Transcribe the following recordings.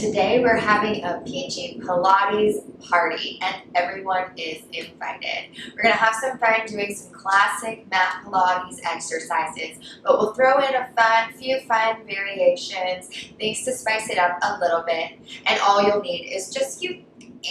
Today we're having a Peachy Pilates party and everyone is invited. We're going to have some fun doing some classic mat Pilates exercises, but we'll throw in a few fun variations, things to spice it up a little bit, and all you'll need is just you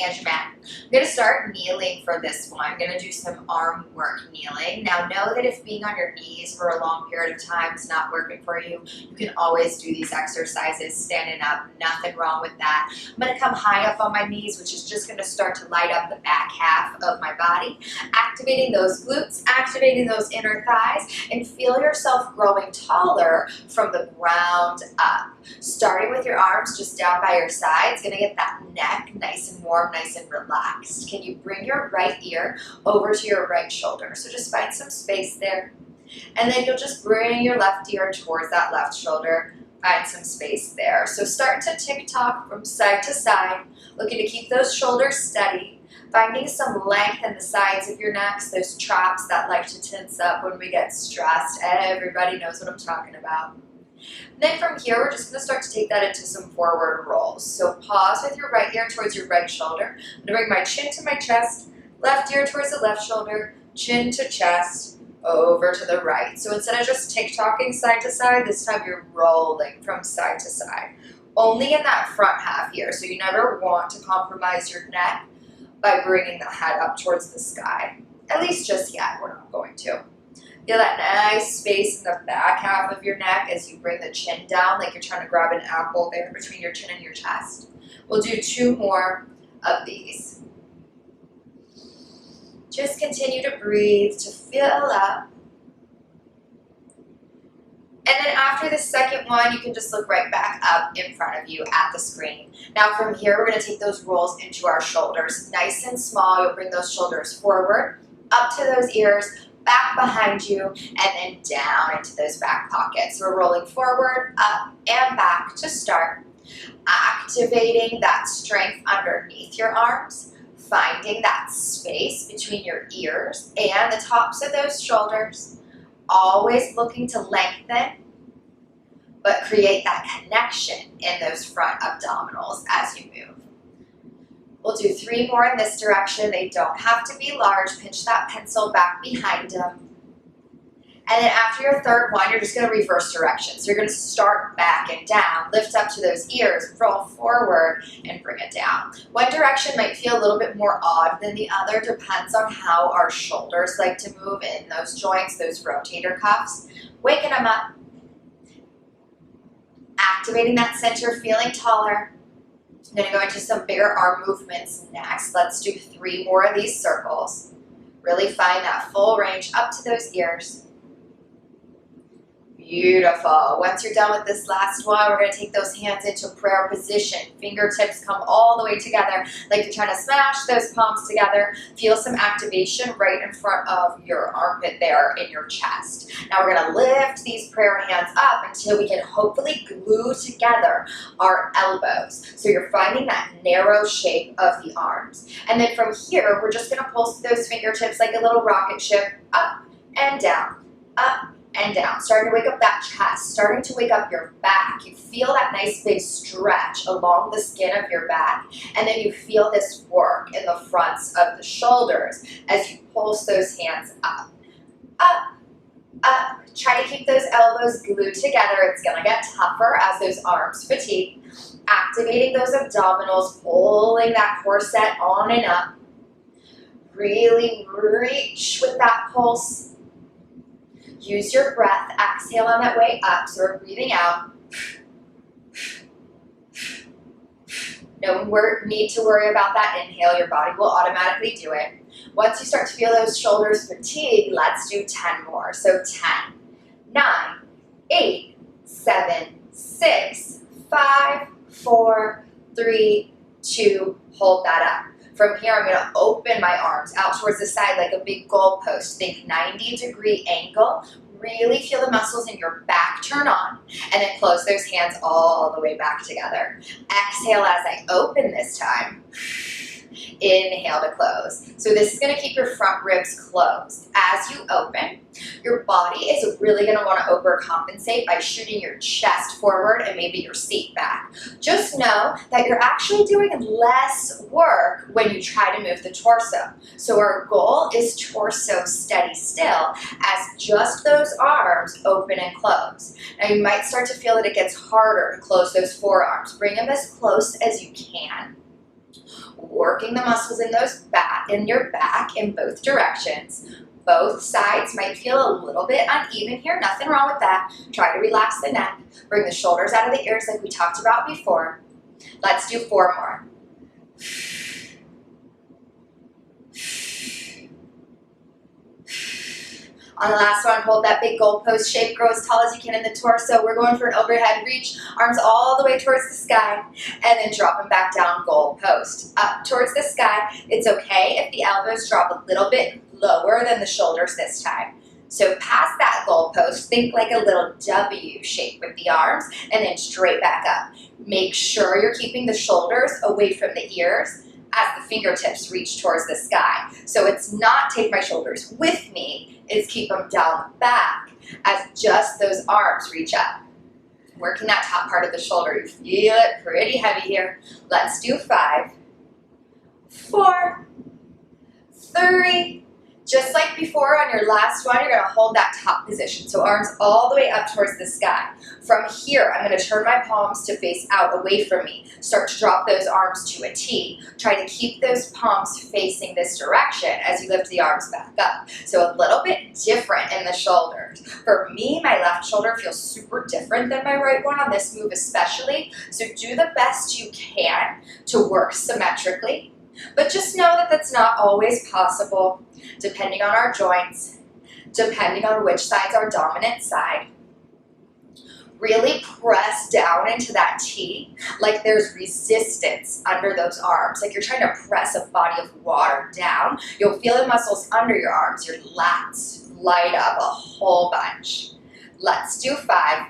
and your mat. I'm going to start kneeling for this one. I'm going to do some arm work kneeling. Now know that if being on your knees for a long period of time is not working for you, you can always do these exercises standing up. Nothing wrong with that. I'm going to come high up on my knees, which is just going to start to light up the back half of my body, activating those glutes, activating those inner thighs, and feel yourself growing taller from the ground up. Starting with your arms just down by your sides, going to get that neck nice and warm, nice and relaxed. Can you bring your right ear over to your right shoulder? So just find some space there. And then you'll just bring your left ear towards that left shoulder. Find some space there. So start to tick-tock from side to side, looking to keep those shoulders steady, finding some length in the sides of your necks, those traps that like to tense up when we get stressed. Everybody knows what I'm talking about. Then from here, we're just going to start to take that into some forward rolls. So pause with your right ear towards your right shoulder. I'm going to bring my chin to my chest, left ear towards the left shoulder, chin to chest, over to the right. So instead of just tick-tocking side to side, this time you're rolling from side to side. Only in that front half here, so you never want to compromise your neck by bringing the head up towards the sky. At least just yet, we're not going to. Feel that nice space in the back half of your neck as you bring the chin down, like you're trying to grab an apple there between your chin and your chest. We'll do 2 more of these. Just continue to breathe, to fill up. And then after the second one, you can just look right back up in front of you at the screen. Now from here, we're going to take those rolls into our shoulders. Nice and small, you'll bring those shoulders forward, up to those ears, back behind you, and then down into those back pockets. So we're rolling forward, up, and back to start. Activating that strength underneath your arms, finding that space between your ears and the tops of those shoulders. Always looking to lengthen, but create that connection in those front abdominals as you move. We'll do 3 more in this direction. They don't have to be large. Pinch that pencil back behind them. And then after your third one, you're just going to reverse direction. So you're going to start back and down, lift up to those ears, roll forward, and bring it down. One direction might feel a little bit more odd than the other. Depends on how our shoulders like to move in those joints, those rotator cuffs. Waking them up. Activating that center, feeling taller. I'm going to go into some bigger arm movements next. Let's do 3 more of these circles. Really find that full range up to those ears. Beautiful. Once you're done with this last one, we're going to take those hands into prayer position. Fingertips come all the way together like you're trying to smash those palms together. Feel some activation right in front of your armpit there in your chest. Now we're going to lift these prayer hands up until we can hopefully glue together our elbows. So you're finding that narrow shape of the arms. And then from here, we're just going to pulse those fingertips like a little rocket ship up and down, up and down, starting to wake up that chest, starting to wake up your back. You feel that nice big stretch along the skin of your back, and then you feel this work in the fronts of the shoulders as you pulse those hands up, up, up. Try to keep those elbows glued together. It's going to get tougher as those arms fatigue. Activating those abdominals, pulling that corset on and up. Really reach with that pulse. Use your breath. Exhale on that way up. So we're breathing out. No need to worry about that inhale. Your body will automatically do it. Once you start to feel those shoulders fatigue, let's do 10 more. So 10, 9, 8, 7, 6, 5, 4, 3, 2. Hold that up. From here, I'm going to open my arms out towards the side like a big goalpost. Think 90-degree angle. Really feel the muscles in your back turn on. And then close those hands all the way back together. Exhale as I open this time. Inhale to close. So this is going to keep your front ribs closed. As you open, your body is really going to want to overcompensate by shooting your chest forward and maybe your seat back. Just know that you're actually doing less work when you try to move the torso. So our goal is torso steady still as just those arms open and close. Now you might start to feel that it gets harder to close those forearms. Bring them as close as you can. Working the muscles in your back in both directions. Both sides might feel a little bit uneven here. Nothing wrong with that. Try to relax the neck. Bring the shoulders out of the ears like we talked about before. Let's do 4 more. On the last one, hold that big goalpost shape, grow as tall as you can in the torso. We're going for an overhead reach, arms all the way towards the sky, and then drop them back down, goalpost. Up towards the sky. It's okay if the elbows drop a little bit lower than the shoulders this time. So past that goalpost, think like a little W shape with the arms, and then straight back up. Make sure you're keeping the shoulders away from the ears as the fingertips reach towards the sky. So it's not take my shoulders with me, it's keep them down back as just those arms reach up. Working that top part of the shoulder. You feel it pretty heavy here. Let's do 5, 4, 3, just like before on your last one, you're going to hold that top position. So arms all the way up towards the sky. From here, I'm going to turn my palms to face out away from me. Start to drop those arms to a T. Try to keep those palms facing this direction as you lift the arms back up. So a little bit different in the shoulders. For me, my left shoulder feels super different than my right one on this move especially. So do the best you can to work symmetrically. But just know that that's not always possible, depending on our joints, depending on which side's our dominant side. Really press down into that T like there's resistance under those arms, like you're trying to press a body of water down. You'll feel the muscles under your arms, your lats light up a whole bunch. Let's do 5.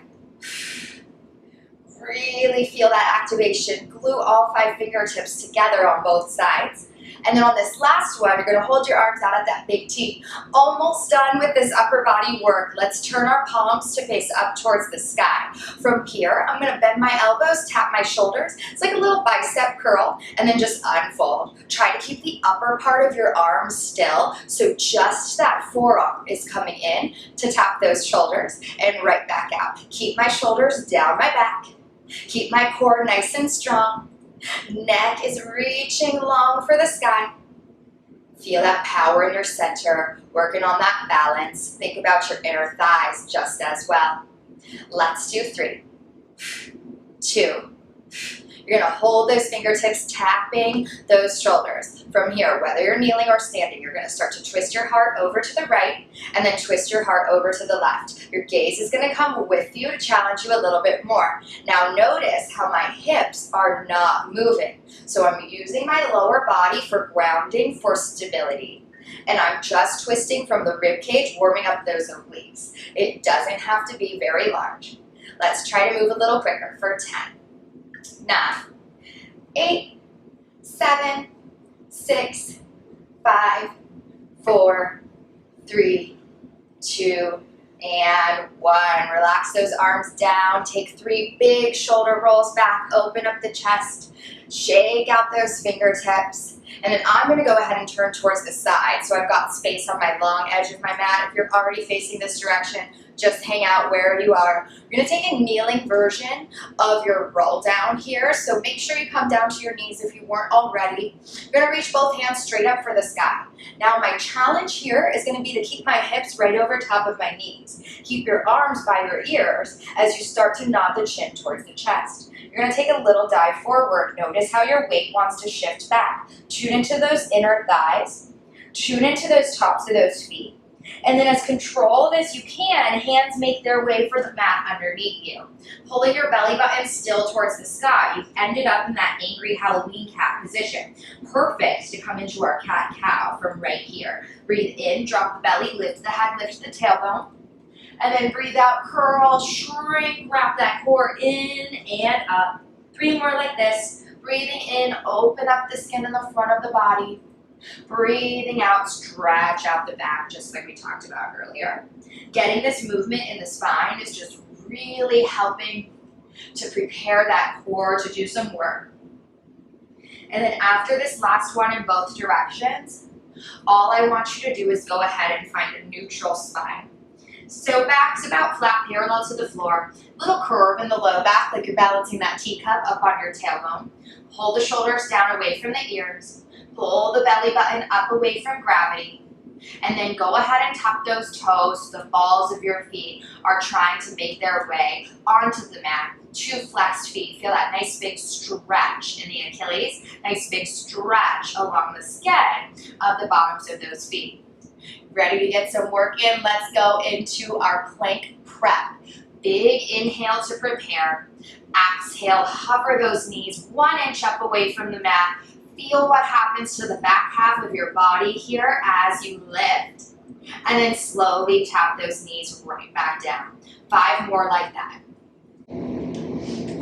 Really feel that activation. Glue all 5 fingertips together on both sides. And then on this last one, you're going to hold your arms out at that big T. Almost done with this upper body work. Let's turn our palms to face up towards the sky. From here, I'm going to bend my elbows, tap my shoulders. It's like a little bicep curl, and then just unfold. Try to keep the upper part of your arm still, so just that forearm is coming in to tap those shoulders and right back out. Keep my shoulders down my back. Keep my core nice and strong. Neck is reaching long for the sky. Feel that power in your center, working on that balance. Think about your inner thighs just as well. Let's do 3, 2. You're going to hold those fingertips, tapping those shoulders. From here, whether you're kneeling or standing, you're going to start to twist your heart over to the right and then twist your heart over to the left. Your gaze is going to come with you to challenge you a little bit more. Now notice how my hips are not moving. So I'm using my lower body for grounding, for stability. And I'm just twisting from the rib cage, warming up those obliques. It doesn't have to be very large. Let's try to move a little quicker for 10. 9, 8, 7, 6, 5, 4, 3, 2, and 1. Relax those arms down. Take 3 big shoulder rolls back. Open up the chest. Shake out those fingertips. And then I'm going to go ahead and turn towards the side. So I've got space on my long edge of my mat. If you're already facing this direction, just hang out where you are. You're going to take a kneeling version of your roll down here. So make sure you come down to your knees if you weren't already. You're going to reach both hands straight up for the sky. Now my challenge here is going to be to keep my hips right over top of my knees. Keep your arms by your ears as you start to nod the chin towards the chest. You're going to take a little dive forward. Notice how your weight wants to shift back. Tune into those inner thighs. Tune into those tops of those feet. And then as controlled as you can, hands make their way for the mat underneath you. Pulling your belly button still towards the sky. You've ended up in that angry Halloween cat position. Perfect to come into our cat-cow from right here. Breathe in, drop the belly, lift the head, lift the tailbone. And then breathe out, curl, shrink, wrap that core in and up. 3 more like this. Breathing in, open up the skin in the front of the body. Breathing out, stretch out the back, just like we talked about earlier. Getting this movement in the spine is just really helping to prepare that core to do some work. And then after this last one in both directions, all I want you to do is go ahead and find a neutral spine. So back's about flat, parallel to the floor. Little curve in the low back, like you're balancing that teacup up on your tailbone. Hold the shoulders down away from the ears. Pull the belly button up away from gravity. And then go ahead and tuck those toes so the balls of your feet are trying to make their way onto the mat. 2 flexed feet. Feel that nice big stretch in the Achilles. Nice big stretch along the skin of the bottoms of those feet. Ready to get some work in? Let's go into our plank prep. Big inhale to prepare. Exhale, hover those knees 1 inch up away from the mat. Feel what happens to the back half of your body here as you lift. And then slowly tap those knees right back down. 5 more like that.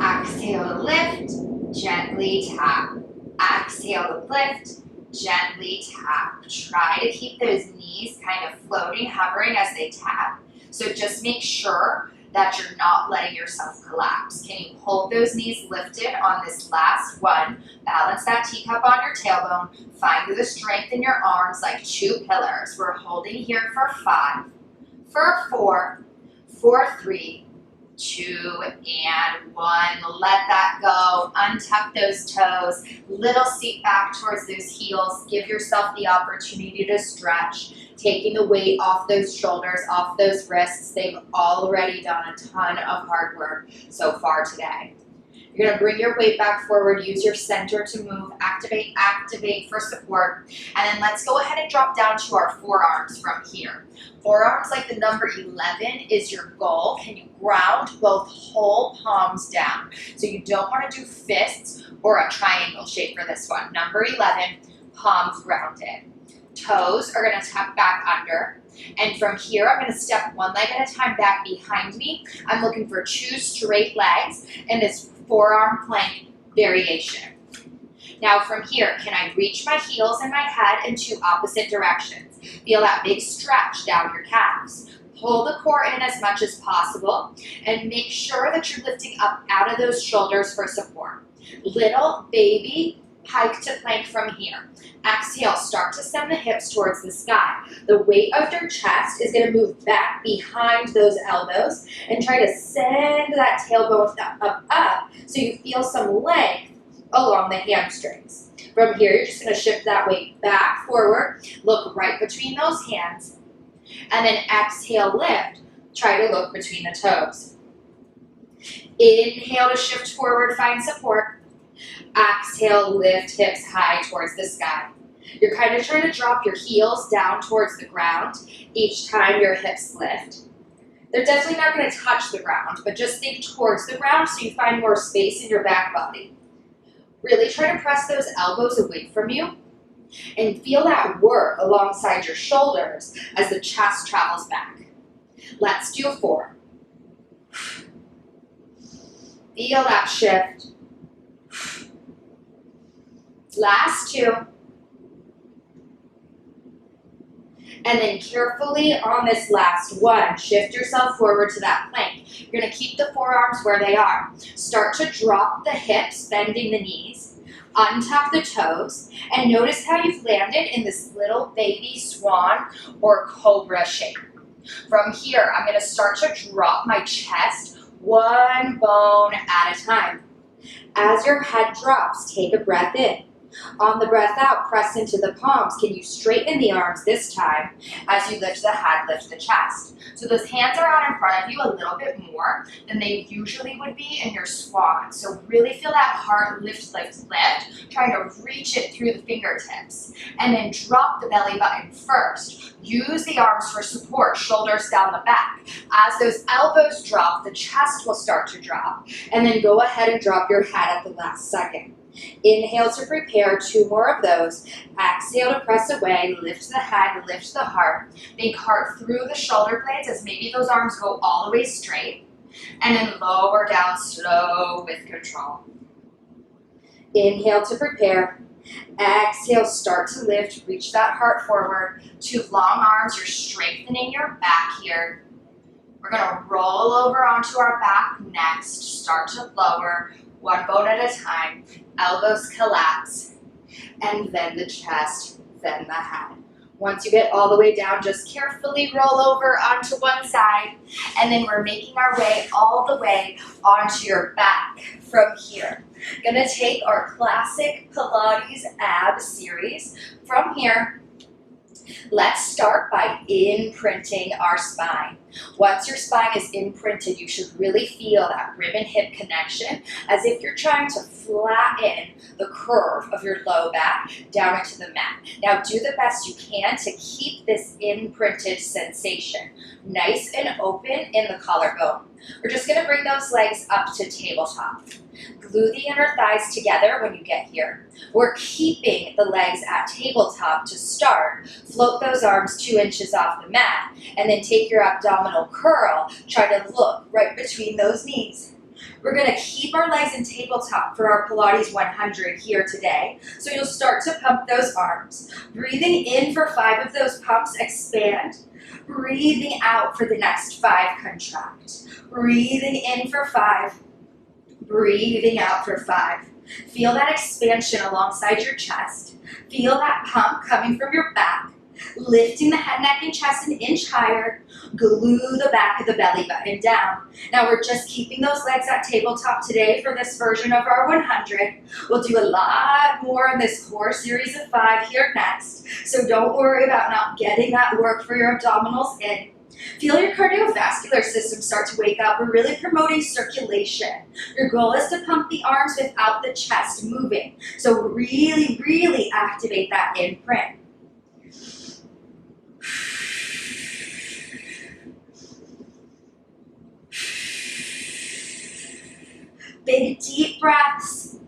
Exhale to lift, gently tap. Exhale to lift, gently tap. Try to keep those knees kind of floating, hovering as they tap. So just make sure that you're not letting yourself collapse. Can you hold those knees lifted on this last one? Balance that teacup on your tailbone. Find the strength in your arms like 2 pillars. We're holding here for 5, for 4, for 3, 2, and 1. Let that go. Untuck those toes. Little seat back towards those heels. Give yourself the opportunity to stretch. Taking the weight off those shoulders, off those wrists. They've already done a ton of hard work so far today. You're going to bring your weight back forward. Use your center to move. Activate, activate for support. And then let's go ahead and drop down to our forearms from here. Forearms like the number 11 is your goal. Can you ground both whole palms down? So you don't want to do fists or a triangle shape for this one. Number 11, palms grounded. Toes are going to tuck back under. And from here, I'm going to step 1 leg at a time back behind me. I'm looking for 2 straight legs in this forearm plank variation. Now from here, can I reach my heels and my head in 2 opposite directions? Feel that big stretch down your calves. Pull the core in as much as possible and make sure that you're lifting up out of those shoulders for support. Little baby pike to plank from here. Exhale, start to send the hips towards the sky. The weight of your chest is going to move back behind those elbows and try to send that tailbone up so you feel some length along the hamstrings. From here, you're just going to shift that weight back forward, look right between those hands, and then exhale, lift. Try to look between the toes. Inhale to shift forward, find support. Exhale, lift hips high towards the sky. You're kind of trying to drop your heels down towards the ground each time your hips lift. They're definitely not going to touch the ground, but just think towards the ground so you find more space in your back body. Really try to press those elbows away from you and feel that work alongside your shoulders as the chest travels back. Let's do 4. Feel that shift. Last 2. And then carefully on this last one, shift yourself forward to that plank. You're going to keep the forearms where they are. Start to drop the hips, bending the knees. Untuck the toes. And notice how you've landed in this little baby swan or cobra shape. From here, I'm going to start to drop my chest 1 bone at a time. As your head drops, take a breath in. On the breath out, press into the palms. Can you straighten the arms this time as you lift the head, lift the chest? So those hands are out in front of you a little bit more than they usually would be in your swan. So really feel that heart lift, lift, lift, trying to reach it through the fingertips. And then drop the belly button first. Use the arms for support, shoulders down the back. As those elbows drop, the chest will start to drop. And then go ahead and drop your head at the last second. Inhale to prepare, 2 more of those. Exhale to press away, lift the head, lift the heart. Think heart through the shoulder blades as maybe those arms go all the way straight. And then lower down slow with control. Inhale to prepare. Exhale, start to lift. Reach that heart forward. 2 long arms. You're strengthening your back here. We're going to roll over onto our back next. Start to lower, 1 bone at a time. Elbows collapse. And then the chest, then the head. Once you get all the way down, just carefully roll over onto one side. And then we're making our way all the way onto your back from here. Gonna take our classic Pilates ab series from here. Let's start by imprinting our spine. Once your spine is imprinted, you should really feel that rib and hip connection as if you're trying to flatten the curve of your low back down into the mat. Now do the best you can to keep this imprinted sensation nice and open in the collarbone. We're just gonna bring those legs up to tabletop. Glue the inner thighs together when you get here. We're keeping the legs at tabletop to start. Float those arms 2 inches off the mat, and then take your abdominal curl. Try to look right between those knees. We're gonna keep our legs in tabletop for our Pilates 100 here today. So you'll start to pump those arms. Breathing in for 5 of those pumps, expand. Breathing out for the next 5, contract. Breathing in for 5. Breathing out for 5. Feel that expansion alongside your chest. Feel that pump coming from your back. Lifting the head, neck, and chest an inch higher. Glue the back of the belly button down. Now we're just keeping those legs at tabletop today for this version of our 100. We'll do a lot more in this core series of 5 here next. So don't worry about not getting that work for your abdominals in. Feel your cardiovascular system start to wake up. We're really promoting circulation. Your goal is to pump the arms without the chest moving. So really, really activate that imprint. Big deep breaths.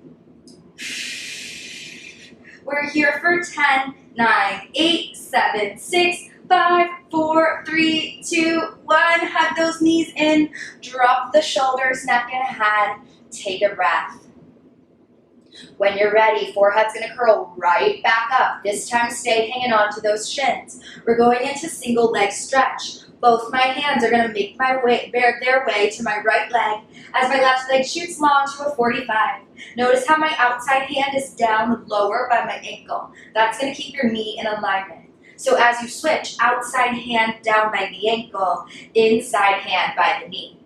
We're here for 10, 9, 8, 7, 6, 5, 4, 3, 2, 1. Hug those knees in. Drop the shoulders, neck, and head. Take a breath. When you're ready, forehead's gonna curl right back up. This time, stay hanging on to those shins. We're going into single leg stretch. Both my hands are gonna make their way to my right leg as my left leg shoots long to a 45. Notice how my outside hand is down lower by my ankle. That's gonna keep your knee in alignment. So as you switch, outside hand down by the ankle, inside hand by the knee.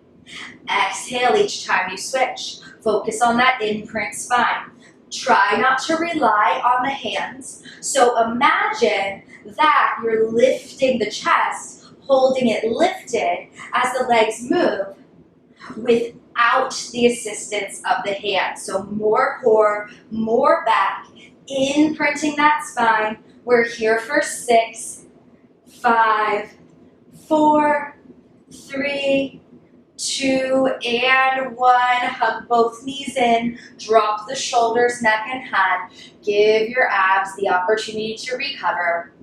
Exhale each time you switch. Focus on that imprint spine. Try not to rely on the hands. So imagine that you're lifting the chest, holding it lifted as the legs move without the assistance of the hands. So more core, more back, imprinting that spine. We're here for 6, 5, 4, 3, 2, and 1. Hug both knees in. Drop the shoulders, neck, and head. Give your abs the opportunity to recover.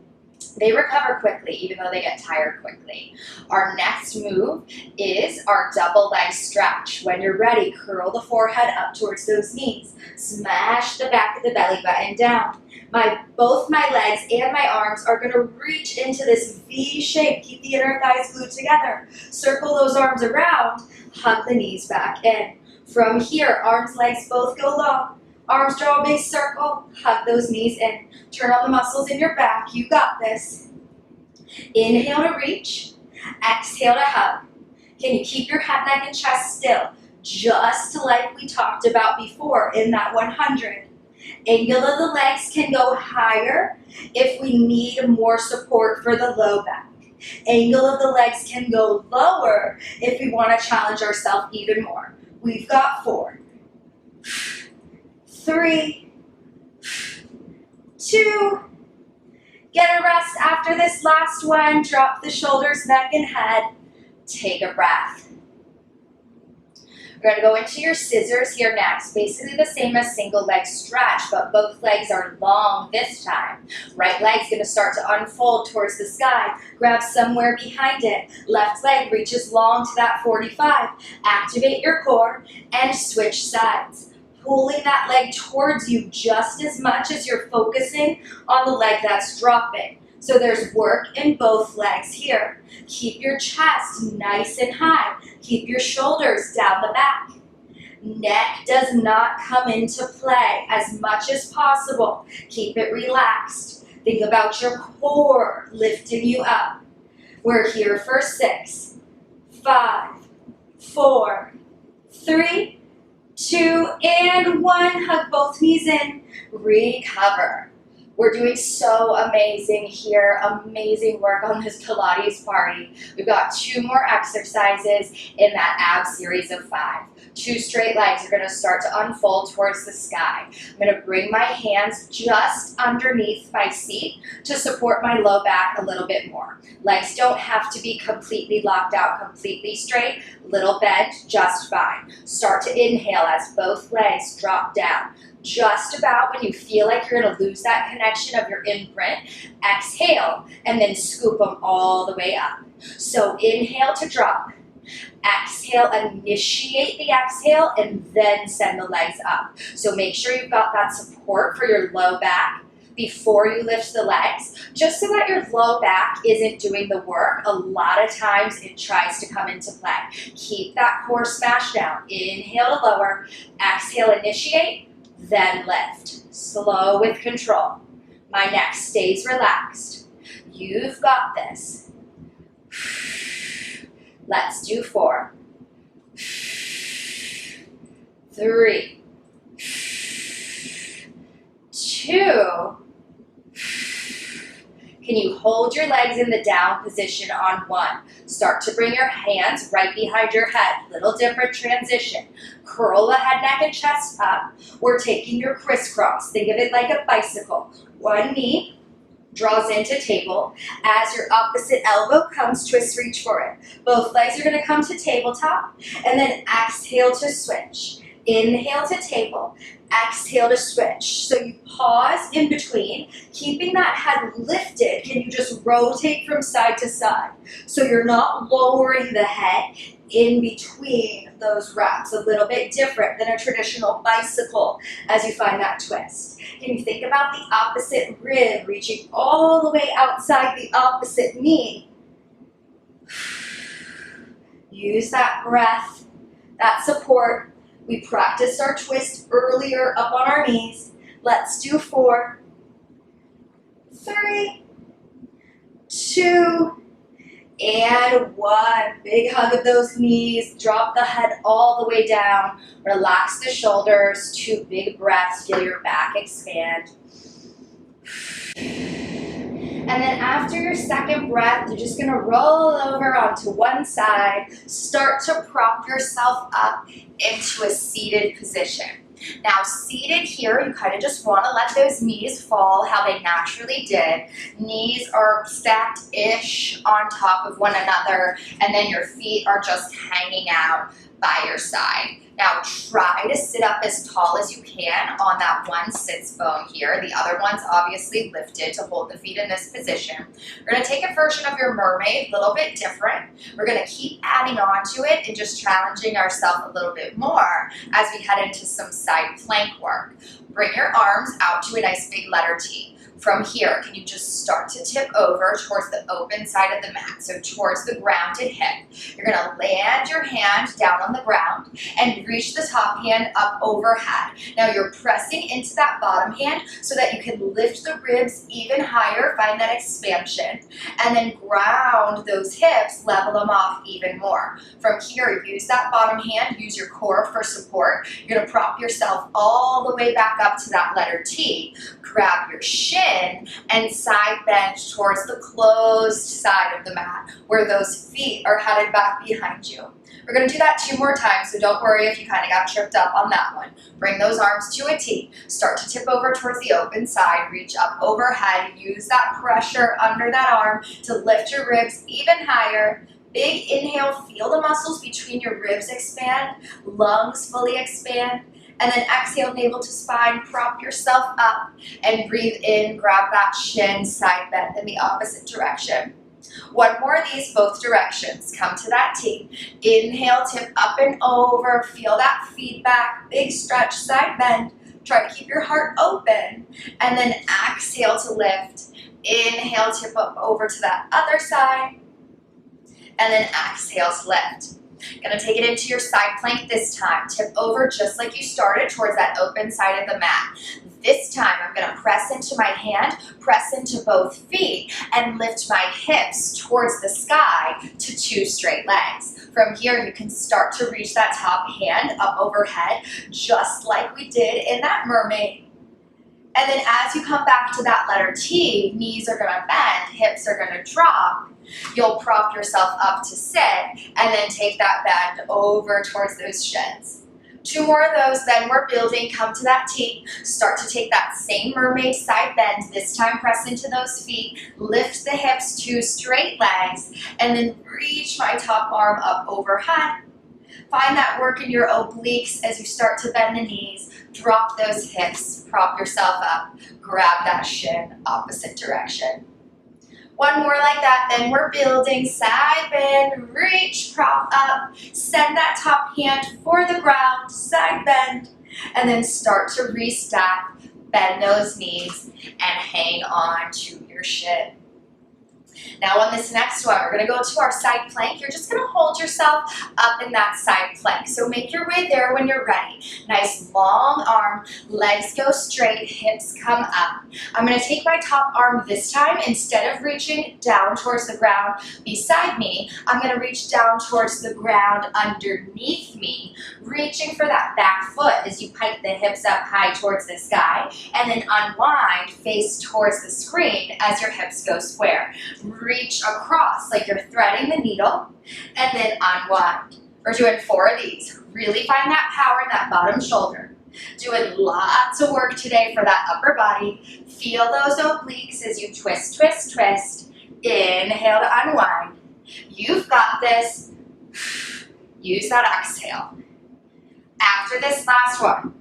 They recover quickly, even though they get tired quickly. Our next move is our double leg stretch. When you're ready, curl the forehead up towards those knees. Smash the back of the belly button down. Both my legs and my arms are gonna reach into this V shape. Keep the inner thighs glued together. Circle those arms around. Hug the knees back in. From here, arms, legs both go long. Arms draw a big circle. Hug those knees in. Turn on the muscles in your back. You got this. Inhale to reach. Exhale to hug. Can you keep your head, neck, and chest still? Just like we talked about before in that 100. Angle of the legs can go higher if we need more support for the low back. Angle of the legs can go lower if we want to challenge ourselves even more. We've got 4, 3, 2. Get a rest after this last one. Drop the shoulders, neck, and head. Take a breath. We're going to go into your scissors here next. Basically the same as single leg stretch, but both legs are long this time. Right leg's going to start to unfold towards the sky. Grab somewhere behind it. Left leg reaches long to that 45. Activate your core and switch sides. pulling that leg towards you just as much as you're focusing on the leg that's dropping. So there's work in both legs here. Keep your chest nice and high. Keep your shoulders down the back. Neck does not come into play as much as possible. Keep it relaxed. Think about your core lifting you up. We're here for 6, 5, 4, 3, 2, and 1. Hug both knees in. Recover. We're doing so amazing here. Amazing work on this Pilates party. We've got 2 more exercises in that ab series of 5. 2 straight legs are going to start to unfold towards the sky. I'm going to bring my hands just underneath my seat to support my low back a little bit more. Legs don't have to be completely locked out, completely straight. Little bend, just fine. Start to inhale as both legs drop down. Just about when you feel like you're going to lose that connection of your imprint, exhale and then scoop them all the way up. So inhale to drop. Exhale, initiate the exhale, and then send the legs up. So make sure you've got that support for your low back before you lift the legs, just so that your low back isn't doing the work. A lot of times it tries to come into play. Keep that core smashed down. Inhale to lower, exhale, initiate, then lift. Slow with control. My neck stays relaxed. You've got this. Let's do 4, 3, 2. Can you hold your legs in the down position on 1? Start to bring your hands right behind your head. Little different transition. Curl the head, neck, and chest up. We're taking your crisscross. Think of it like a bicycle. One knee draws into table. As your opposite elbow comes, twist, reach for it. Both legs are going to come to tabletop, and then exhale to switch. Inhale to table, exhale to switch. So you pause in between, keeping that head lifted. Can you just rotate from side to side? So you're not lowering the head in between those reps. A little bit different than a traditional bicycle as you find that twist. Can you think about the opposite rib reaching all the way outside the opposite knee? Use that breath, that support. We practiced our twist earlier up on our knees. Let's do 4, 3, 2, and 1. Big hug of those knees. Drop the head all the way down. Relax the shoulders. 2 big breaths. Feel your back expand. And then after your second breath, you're just going to roll over onto one side. Start to prop yourself up into a seated position. Now, seated here, you kind of just want to let those knees fall how they naturally did. Knees are stacked-ish on top of one another, and then your feet are just hanging out by your side. Now, try to sit up as tall as you can on that one sits bone here. The other one's obviously lifted to hold the feet in this position. We're going to take a version of your mermaid, a little bit different. We're going to keep adding on to it and just challenging ourselves a little bit more as we head into some side plank work. Bring your arms out to a nice big letter T. From here, can you just start to tip over towards the open side of the mat, so towards the grounded hip. You're going to land your hand down on the ground and reach the top hand up overhead. Now you're pressing into that bottom hand so that you can lift the ribs even higher, find that expansion, and then ground those hips, level them off even more. From here, use that bottom hand, use your core for support. You're going to prop yourself all the way back up to that letter T. Grab your shin and side bend towards the closed side of the mat where those feet are headed back behind you. We're going to do that 2 more times, so don't worry if you kind of got tripped up on that one. Bring those arms to a T. Start to tip over towards the open side. Reach up overhead. Use that pressure under that arm to lift your ribs even higher. Big inhale. Feel the muscles between your ribs expand. Lungs fully expand. And then exhale, navel to spine, prop yourself up and breathe in, grab that shin, side bend in the opposite direction. One more of these, both directions. Come to that T. Inhale, tip up and over. Feel that feedback. Big stretch, side bend. Try to keep your heart open. And then exhale to lift. Inhale, tip up over to that other side. And then exhale to lift. Gonna take it into your side plank this time. Tip over just like you started towards that open side of the mat. This time I'm gonna press into my hand, press into both feet, and lift my hips towards the sky to 2 straight legs. From here, you can start to reach that top hand up overhead, just like we did in that mermaid. And then as you come back to that letter T, knees are gonna bend, hips are gonna drop. You'll prop yourself up to sit, and then take that bend over towards those shins. 2 more of those, then we're building. Come to that T. Start to take that same mermaid side bend. This time press into those feet. Lift the hips, 2 straight legs, and then reach my top arm up overhead. Find that work in your obliques as you start to bend the knees. Drop those hips, prop yourself up. Grab that shin, opposite direction. 1 more like that, then we're building. Side bend, reach, prop up, send that top hand for the ground, side bend, and then start to restack, bend those knees, and hang on to your shin. Now on this next one, we're gonna go to our side plank. You're just gonna hold yourself up in that side plank. So make your way there when you're ready. Nice long arm, legs go straight, hips come up. I'm gonna take my top arm this time. Instead of reaching down towards the ground beside me, I'm gonna reach down towards the ground underneath me, reaching for that back foot as you pike the hips up high towards the sky, and then unwind, face towards the screen as your hips go square. Reach across like you're threading the needle, and then unwind. We're doing 4 of these. Really find that power in that bottom shoulder. Doing lots of work today for that upper body. Feel those obliques as you twist, twist, twist. Inhale to unwind. You've got this. Use that exhale. After this last one,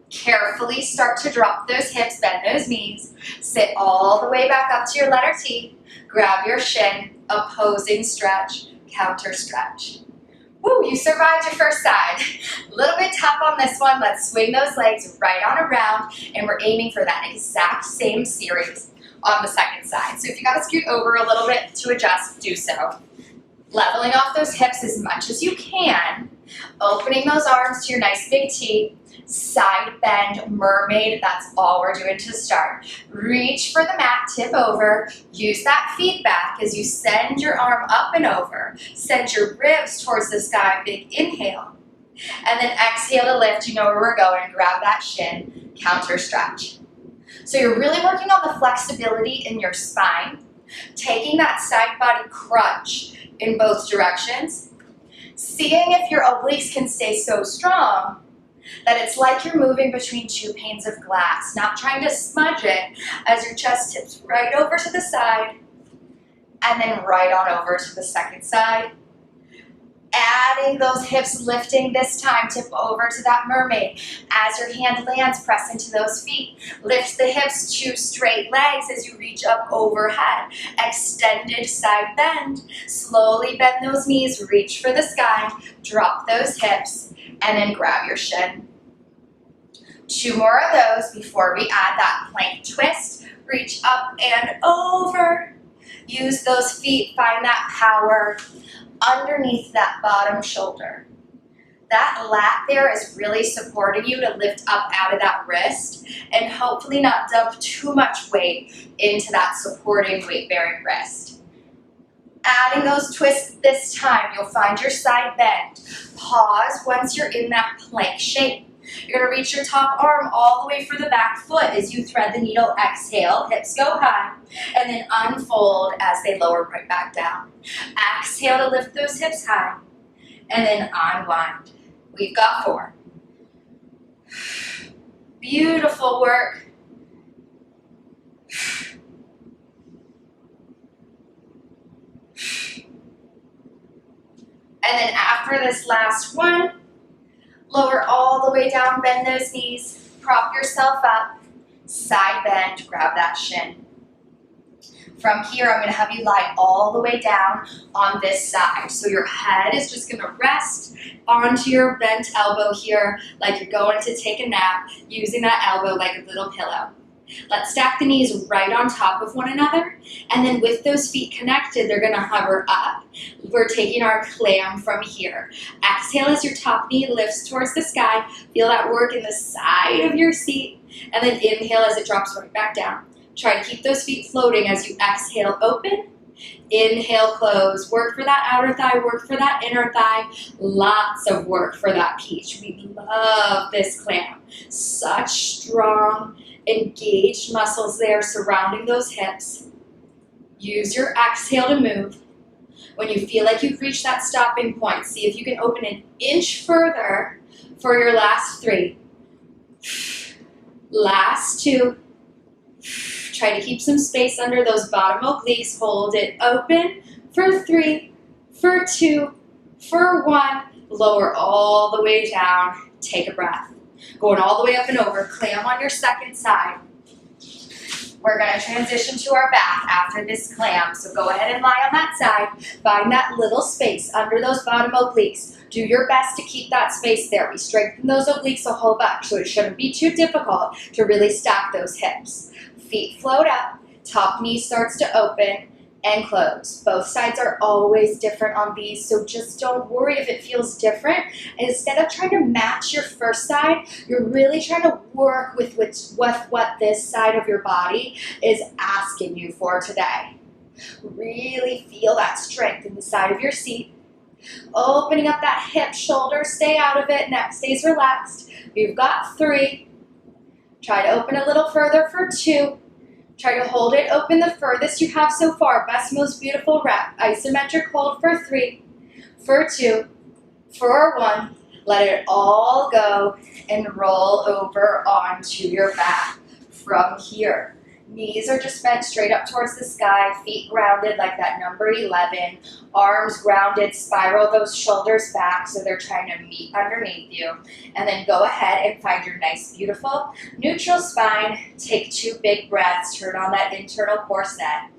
carefully start to drop those hips, bend those knees. Sit all the way back up to your letter T. Grab your shin, opposing stretch, counter stretch. Woo, you survived your first side. A little bit tough on this one. Let's swing those legs right on around, and we're aiming for that exact same series on the second side. So if you gotta scoot over a little bit to adjust, do so. Leveling off those hips as much as you can, opening those arms to your nice big T. Side bend, mermaid, that's all we're doing to start. Reach for the mat, tip over. Use that feedback as you send your arm up and over. Send your ribs towards the sky, big inhale. And then exhale to lift, you know where we're going. Grab that shin, counter stretch. So you're really working on the flexibility in your spine, taking that side body crunch in both directions, seeing if your obliques can stay so strong that it's like you're moving between 2 panes of glass, not trying to smudge it as your chest tips right over to the side and then right on over to the second side. Adding those hips, lifting this time, tip over to that mermaid. As your hand lands, press into those feet. Lift the hips, 2 straight legs as you reach up overhead. Extended side bend. Slowly bend those knees, reach for the sky, drop those hips, and then grab your shin. 2 more of those before we add that plank twist. Reach up and over. Use those feet, find that power underneath that bottom shoulder. That lat there is really supporting you to lift up out of that wrist and hopefully not dump too much weight into that supporting weight-bearing wrist. Adding those twists this time, you'll find your side bend. Pause once you're in that plank shape. You're gonna reach your top arm all the way for the back foot as you thread the needle. Exhale, hips go high, and then unfold as they lower right back down. Exhale to lift those hips high, and then unwind. We've got 4. Beautiful work. And then after this last one, lower all the way down, bend those knees, prop yourself up, side bend, grab that shin. From here, I'm gonna have you lie all the way down on this side. So your head is just gonna rest onto your bent elbow here, like you're going to take a nap, using that elbow like a little pillow. Let's stack the knees right on top of one another, and then with those feet connected, they're gonna hover up. We're taking our clam from here. Exhale as your top knee lifts towards the sky. Feel that work in the side of your seat, and then inhale as it drops right back down. Try to keep those feet floating as you exhale, open. Inhale, close. Work for that outer thigh, work for that inner thigh. Lots of work for that peach. We love this clam. Such strong, engaged muscles there surrounding those hips. Use your exhale to move. When you feel like you've reached that stopping point, see if you can open an inch further for your last 3. Last 2. Try to keep some space under those bottom obliques. Hold it open for 3, for 2, for 1. Lower all the way down. Take a breath. Going all the way up and over. Clam on your second side. We're going to transition to our back after this clam. So go ahead and lie on that side. Find that little space under those bottom obliques. Do your best to keep that space there. We strengthen those obliques a whole bunch, so it shouldn't be too difficult to really stack those hips. Feet float up, top knee starts to open and close. Both sides are always different on these, so just don't worry if it feels different. Instead of trying to match your first side, you're really trying to work with what this side of your body is asking you for today. Really feel that strength in the side of your seat. Opening up that hip, shoulder, stay out of it, neck stays relaxed. You've got 3. Try to open a little further for 2. Try to hold it open the furthest you have so far. Best, most beautiful rep. Isometric hold for 3, for 2, for 1. Let it all go and roll over onto your back from here. Knees are just bent straight up towards the sky, feet grounded like that number 11, arms grounded, spiral those shoulders back so they're trying to meet underneath you. And then go ahead and find your nice, beautiful, neutral spine. Take 2 big breaths, turn on that internal core set.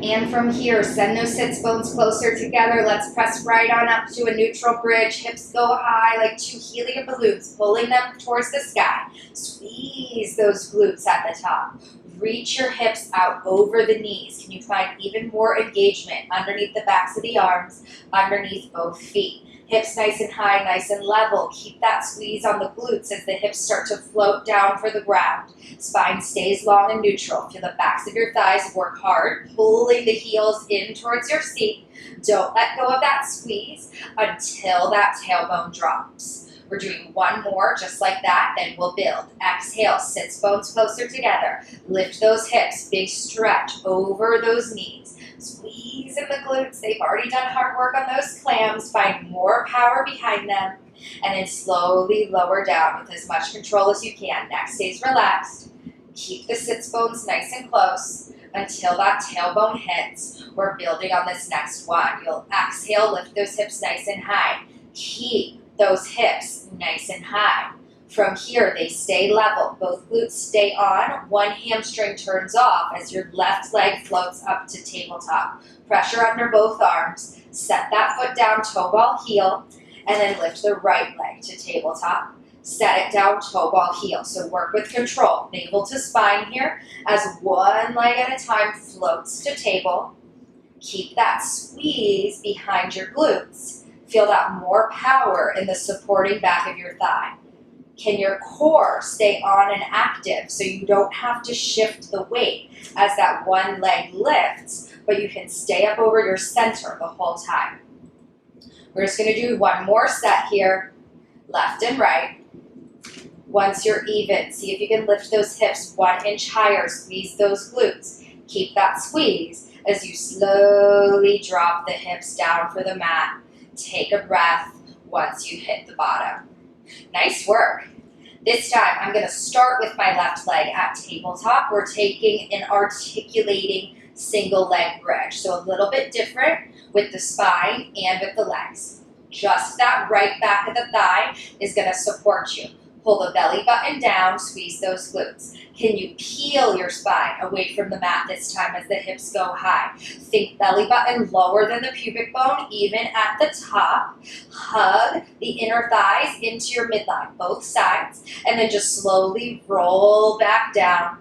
And from here, send those sits bones closer together. Let's press right on up to a neutral bridge. Hips go high like 2 helium balloons, pulling them towards the sky. Squeeze those glutes at the top. Reach your hips out over the knees. Can you find even more engagement underneath the backs of the arms, underneath both feet? Hips nice and high, nice and level. Keep that squeeze on the glutes as the hips start to float down for the ground. Spine stays long and neutral. Feel the backs of your thighs work hard, pulling the heels in towards your seat. Don't let go of that squeeze until that tailbone drops. We're doing 1 more just like that, then we'll build. Exhale, sits bones closer together. Lift those hips, big stretch over those knees. Squeeze in the glutes. They've already done hard work on those clams. Find more power behind them. And then slowly lower down with as much control as you can. Neck stays relaxed. Keep the sits bones nice and close until that tailbone hits. We're building on this next one. You'll exhale, lift those hips nice and high. Keep those hips nice and high. From here, they stay level. Both glutes stay on. One hamstring turns off as your left leg floats up to tabletop. Pressure under both arms. Set that foot down, toe ball, heel, and then lift the right leg to tabletop. Set it down, toe ball, heel. So work with control. Navel to spine here as one leg at a time floats to table. Keep that squeeze behind your glutes. Feel that more power in the supporting back of your thigh. Can your core stay on and active so you don't have to shift the weight as that one leg lifts, but you can stay up over your center the whole time? We're just going to do 1 more set here, left and right. Once you're even, see if you can lift those hips 1 inch higher, squeeze those glutes. Keep that squeeze as you slowly drop the hips down for the mat. Take a breath once you hit the bottom. Nice work. This time, I'm going to start with my left leg at tabletop. We're taking an articulating single leg bridge. So a little bit different with the spine and with the legs. Just that right back of the thigh is going to support you. Pull the belly button down, squeeze those glutes. Can you peel your spine away from the mat this time as the hips go high? Think belly button lower than the pubic bone, even at the top. Hug the inner thighs into your midline, both sides, and then just slowly roll back down.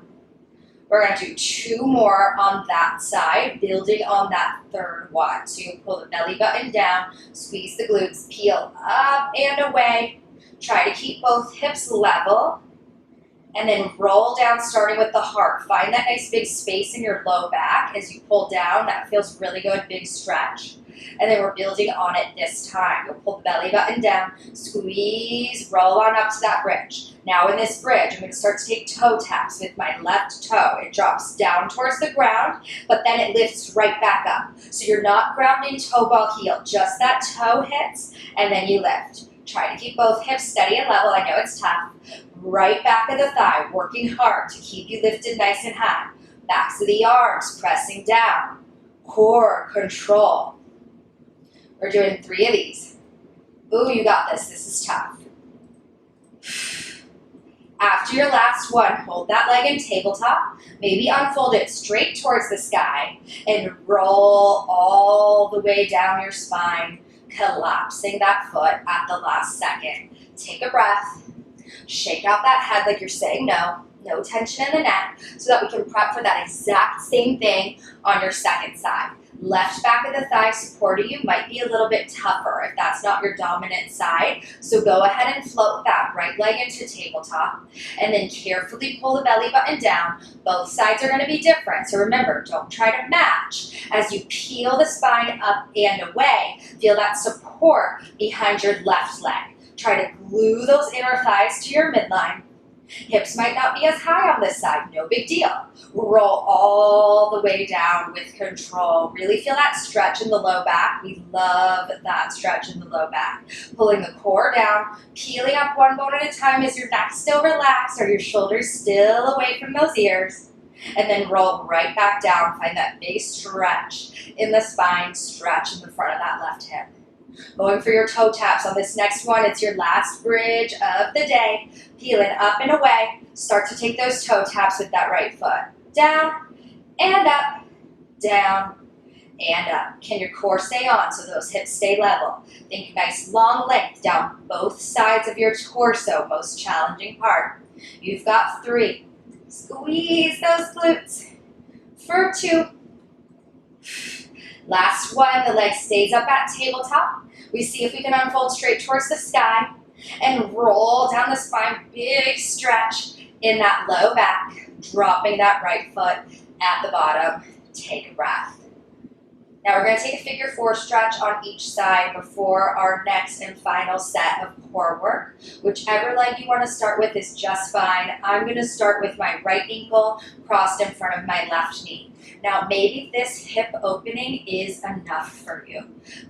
We're going to do 2 more on that side, building on that third one. So you pull the belly button down, squeeze the glutes, peel up and away. Try to keep both hips level, and then roll down starting with the heart. Find that nice big space in your low back as you pull down. That feels really good, big stretch. And then we're building on it this time. You'll pull the belly button down, squeeze, roll on up to that bridge. Now in this bridge, I'm going to start to take toe taps with my left toe. It drops down towards the ground, but then it lifts right back up. So you're not grounding toe ball heel, just that toe hits, and then you lift. Try to keep both hips steady and level. I know it's tough. Right back of the thigh, working hard to keep you lifted nice and high. Backs of the arms, pressing down. Core control. We're doing 3 of these. Ooh, you got this. This is tough. After your last one, hold that leg in tabletop. Maybe unfold it straight towards the sky and roll all the way down your spine, collapsing that foot at the last second. Take a breath. Shake out that head like you're saying no. No tension in the neck, so that we can prep for that exact same thing on your second side. Left back of the thigh supporting you might be a little bit tougher if that's not your dominant side. So go ahead and float that right leg into tabletop, and then carefully pull the belly button down. Both sides are going to be different, so remember, don't try to match. As you peel the spine up and away, feel that support behind your left leg. Try to glue those inner thighs to your midline. Hips might not be as high on this side, no big deal. Roll all the way down with control. Really feel that stretch in the low back. We love that stretch in the low back. Pulling the core down, peeling up one bone at a time. Is your neck still relaxed? Are your shoulders still away from those ears? And then roll right back down. Find that big stretch in the spine, stretch in the front of that left hip. Going for your toe taps on this next one. It's your last bridge of the day. Peeling up and away. Start to take those toe taps with that right foot. Down and up, down and up. Can your core stay on so those hips stay level? Think nice long length down both sides of your torso, most challenging part. You've got 3. Squeeze those glutes for 2. Last one, the leg stays up at tabletop. We see if we can unfold straight towards the sky and roll down the spine, big stretch in that low back, dropping that right foot at the bottom. Take a breath. Now we're going to take a figure 4 stretch on each side before our next and final set of core work. Whichever leg you want to start with is just fine. I'm going to start with my right ankle crossed in front of my left knee. Now maybe this hip opening is enough for you.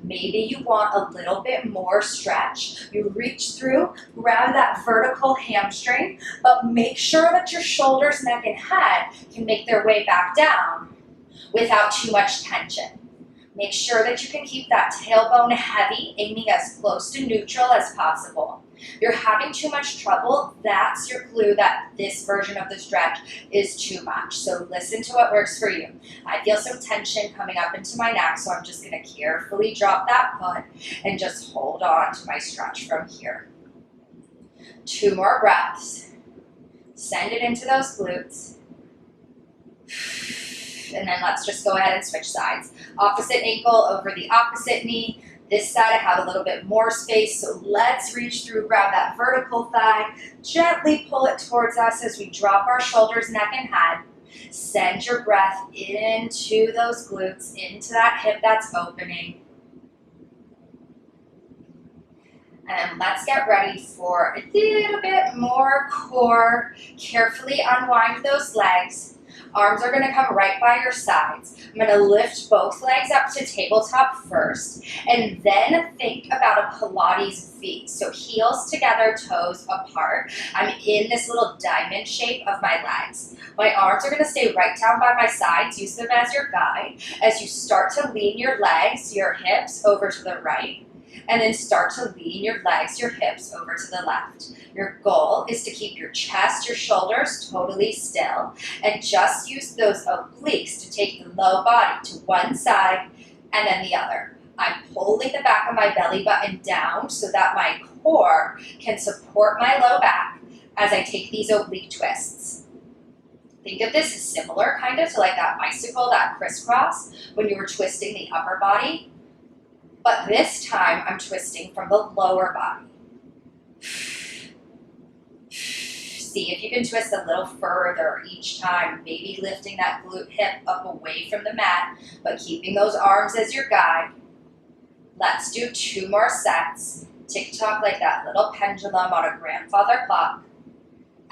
Maybe you want a little bit more stretch. You reach through, grab that vertical hamstring, but make sure that your shoulders, neck, and head can make their way back down without too much tension. Make sure that you can keep that tailbone heavy, aiming as close to neutral as possible. If you're having too much trouble, that's your clue that this version of the stretch is too much. So listen to what works for you. I feel some tension coming up into my neck, so I'm just going to carefully drop that foot and just hold on to my stretch from here. 2 more breaths. Send it into those glutes. And then let's just go ahead and switch sides. Opposite ankle over the opposite knee. This side I have a little bit more space, so let's reach through, grab that vertical thigh, gently pull it towards us as we drop our shoulders, neck, and head. Send your breath into those glutes, into that hip that's opening. And let's get ready for a little bit more core. Carefully unwind those legs. Arms are going to come right by your sides. I'm going to lift both legs up to tabletop first, and then think about a Pilates V. So heels together, toes apart. I'm in this little diamond shape of my legs. My arms are going to stay right down by my sides. Use them as your guide. As you start to lean your legs, your hips over to the right, And then start to lean your legs, your hips over to the left. Your goal is to keep your chest, your shoulders totally still, and just use those obliques to take the low body to one side and then the other. I'm pulling the back of my belly button down so that my core can support my low back as I take these oblique twists. Think of this as similar kind of to like that bicycle, that crisscross, when you were twisting the upper body. But this time I'm twisting from the lower body. See if you can twist a little further each time, maybe lifting that glute hip up away from the mat, but keeping those arms as your guide. Let's do 2 more sets. Tick-tock like that little pendulum on a grandfather clock.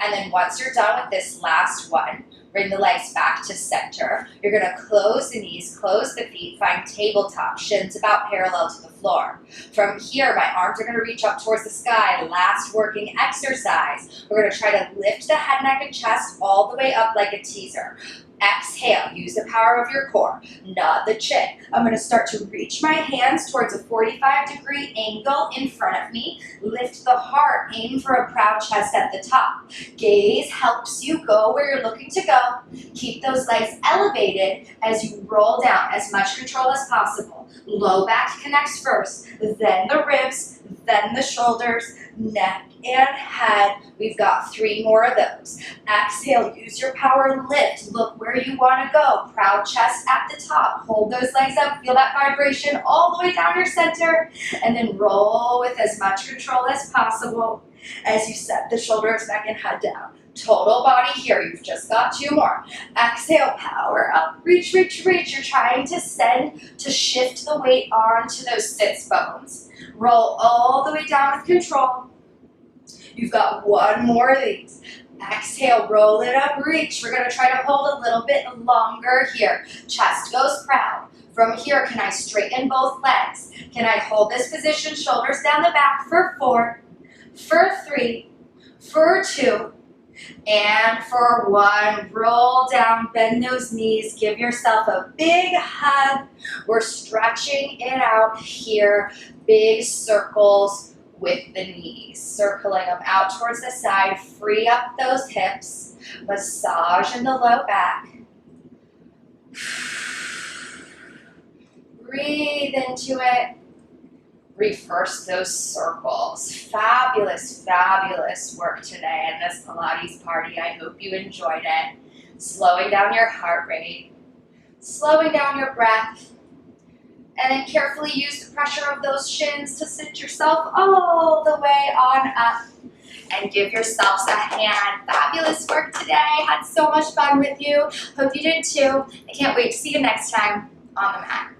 And then once you're done with this last one, bring the legs back to center. You're gonna close the knees, close the feet, find tabletop, shins about parallel to the floor. From here, my arms are gonna reach up towards the sky. Last working exercise. We're gonna try to lift the head, neck, and chest all the way up like a teaser. Exhale, use the power of your core, nod the chin. I'm gonna start to reach my hands towards a 45-degree angle in front of me. Lift the heart, aim for a proud chest at the top. Gaze helps you go where you're looking to go. Keep those legs elevated as you roll down, as much control as possible. Low back connects first, then the ribs, then the shoulders, neck and head. We've got 3 more of those. Exhale, use your power, lift, look where you want to go. Proud chest at the top. Hold those legs up, feel that vibration all the way down your center, and then roll with as much control as possible as you set the shoulders, neck, and head down. Total body here, you've just got 2 more. Exhale, power up, reach, reach, reach. You're trying to shift the weight onto those sits bones. Roll all the way down with control. You've got 1 more of these. Exhale, roll it up, reach. We're gonna try to hold a little bit longer here. Chest goes proud. From here, can I straighten both legs? Can I hold this position, shoulders down the back for 4, for 3, for 2, and for 1. Roll down, bend those knees, give yourself a big hug. We're stretching it out here, big circles with the knees, circling them out towards the side. Free up those hips, massage in the low back. Breathe into it. Reverse those circles. Fabulous, fabulous work today in this Pilates party. I hope you enjoyed it. Slowing down your heart rate, slowing down your breath, and then carefully use the pressure of those shins to sit yourself all the way on up and give yourselves a hand. Fabulous work today. Had so much fun with you. Hope you did too. I can't wait to see you next time on the mat.